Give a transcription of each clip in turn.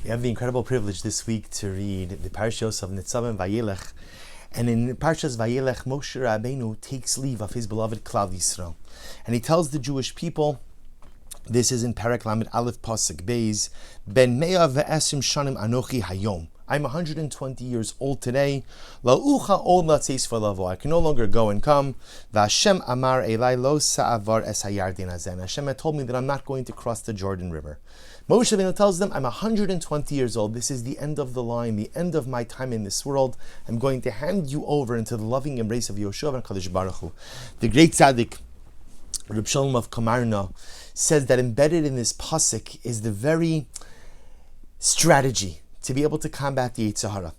We have the incredible privilege this week to read the Parshas of Nitzavim Vayelech. And in Parshas Vayelech, Moshe Rabbeinu takes leave of his beloved Klal Yisrael. And he tells the Jewish people, this is in Perek Lamed Aleph Pasuk Beis, Ben Mea ve'esim shanim anochi hayom. I'm 120 years old today. La'ucha od latzeis v'lavo. I can no longer go and come. V'Hashem amar elai lo sa'avar es hayardin hazen. Hashem had told me that I'm not going to cross the Jordan River. Moshe Rabbeinu tells them, I'm 120 years old. This is the end of the line, the end of my time in this world. I'm going to hand you over into the loving embrace of Yoshua and Kadosh Baruch Hu. The great tzaddik, Reb Shalom of Kamarna, says that embedded in this pasuk is the very strategy to be able to combat the Yetzer Hara.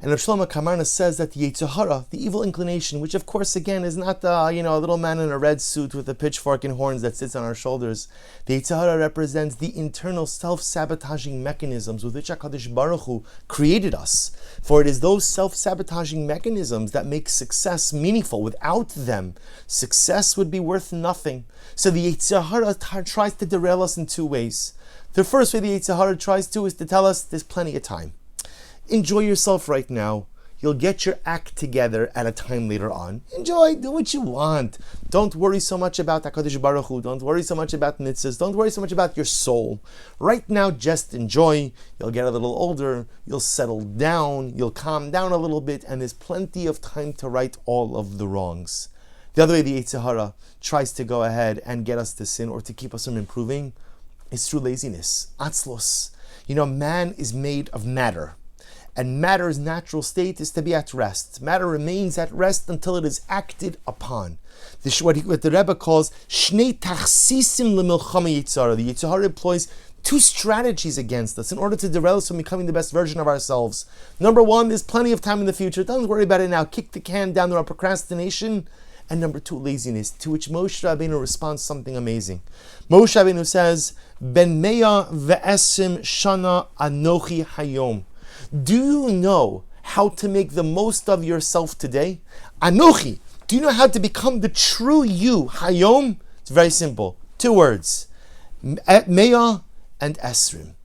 And Reb Shlomo Kamarna says that the Yetzer Hara, the evil inclination, which of course again is not a little man in a red suit with a pitchfork and horns that sits on our shoulders. The Yetzer Hara represents the internal self-sabotaging mechanisms with which HaKadosh Baruch Hu created us. For it is those self-sabotaging mechanisms that make success meaningful. Without them, success would be worth nothing. So the Yetzer Hara tries to derail us in two ways. The first way the Yetzer Hara tries to is to tell us there's plenty of time. Enjoy yourself right now. You'll get your act together at a time later on. Enjoy, do what you want. Don't worry so much about HaKadosh Baruch Hu. Don't worry so much about mitzvahs. Don't worry so much about your soul. Right now, just enjoy. You'll get a little older. You'll settle down. You'll calm down a little bit. And there's plenty of time to right all of the wrongs. The other way the Yetzer Hara tries to go ahead and get us to sin or to keep us from improving is through laziness, atzlos. Man is made of matter. And matter's natural state is to be at rest. Matter remains at rest until it is acted upon. This is what the Rebbe calls shnei tachsisim lemilchama Yetzer Hara. The Yetzer Hara employs two strategies against us in order to derail us from becoming the best version of ourselves. Number one, there's plenty of time in the future. Don't worry about it now. Kick the can down the road, procrastination. And number two, laziness, to which Moshe Rabbeinu responds something amazing. Moshe Rabbeinu says, Ben mea ve'esim shana anochi hayom. Do you know how to make the most of yourself today? Anochi. Do you know how to become the true you? Hayom. It's very simple. Two words. Mea and esrim.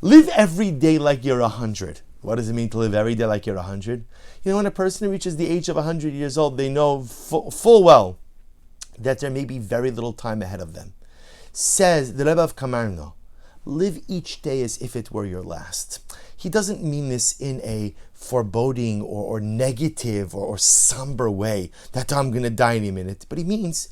Live every day like you're 100. What does it mean to live every day like you're 100? When a person reaches the age of 100 years old, they know full well that there may be very little time ahead of them. Says the Rebbe of Kamarna, live each day as if it were your last. He doesn't mean this in a foreboding or negative or somber way, that I'm going to die any minute. But he means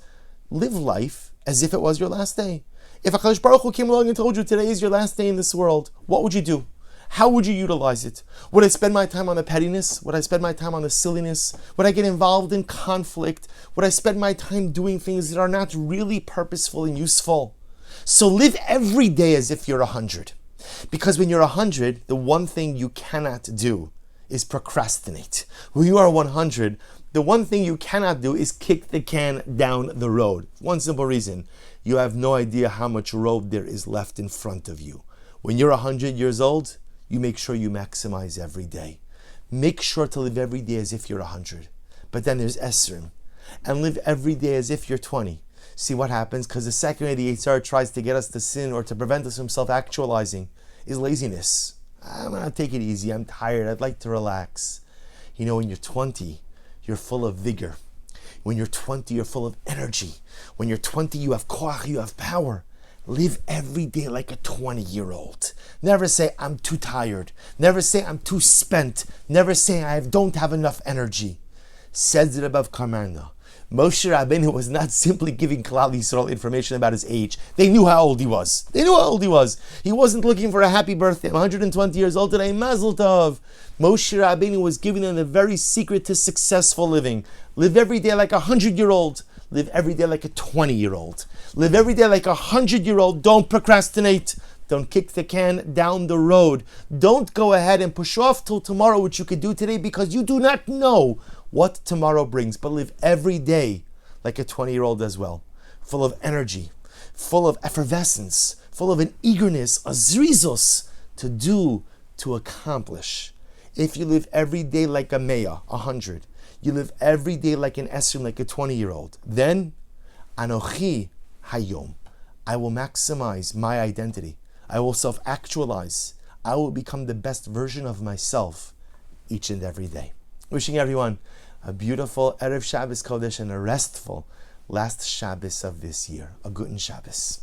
live life as if it was your last day. If HaKadosh Baruch Hu came along and told you today is your last day in this world, what would you do? How would you utilize it? Would I spend my time on the pettiness? Would I spend my time on the silliness? Would I get involved in conflict? Would I spend my time doing things that are not really purposeful and useful? So live every day as if you're 100. Because when you're 100, the one thing you cannot do is procrastinate. When you are 100, the one thing you cannot do is kick the can down the road. One simple reason. You have no idea how much road there is left in front of you. When you're 100 years old, you make sure you maximize every day. Make sure to live every day as if you're 100. But then there's esrim. And live every day as if you're 20. See what happens? Because the second way the Yetzer Hara tries to get us to sin or to prevent us from self-actualizing is laziness. I'm going to take it easy. I'm tired. I'd like to relax. When you're 20, you're full of vigor. When you're 20, you're full of energy. When you're 20, you have koach, you have power. Live every day like a 20-year-old. Never say, I'm too tired. Never say, I'm too spent. Never say, I don't have enough energy. Says the Rebbe of Kamarna. Moshe Rabbeinu was not simply giving Klal Yisrael information about his age. They knew how old he was. He wasn't looking for a happy birthday. I'm 120 years old today. Mazel tov. Moshe Rabbeinu was giving them the very secret to successful living. Live every day like a 100-year-old. Live every day like a 20-year-old. Live every day like a 100-year-old. Don't procrastinate. Don't kick the can down the road. Don't go ahead and push off till tomorrow what you could do today because you do not know what tomorrow brings. But live every day like a 20-year-old as well. Full of energy, full of effervescence, full of an eagerness, a zrizos to do, to accomplish. If you live every day like a mea, 100, you live every day like an esrim, like a 20-year-old, then anochi hayom, I will maximize my identity. I will self-actualize. I will become the best version of myself each and every day. Wishing everyone a beautiful Erev Shabbos Kodesh and a restful last Shabbos of this year. A Guten Shabbos.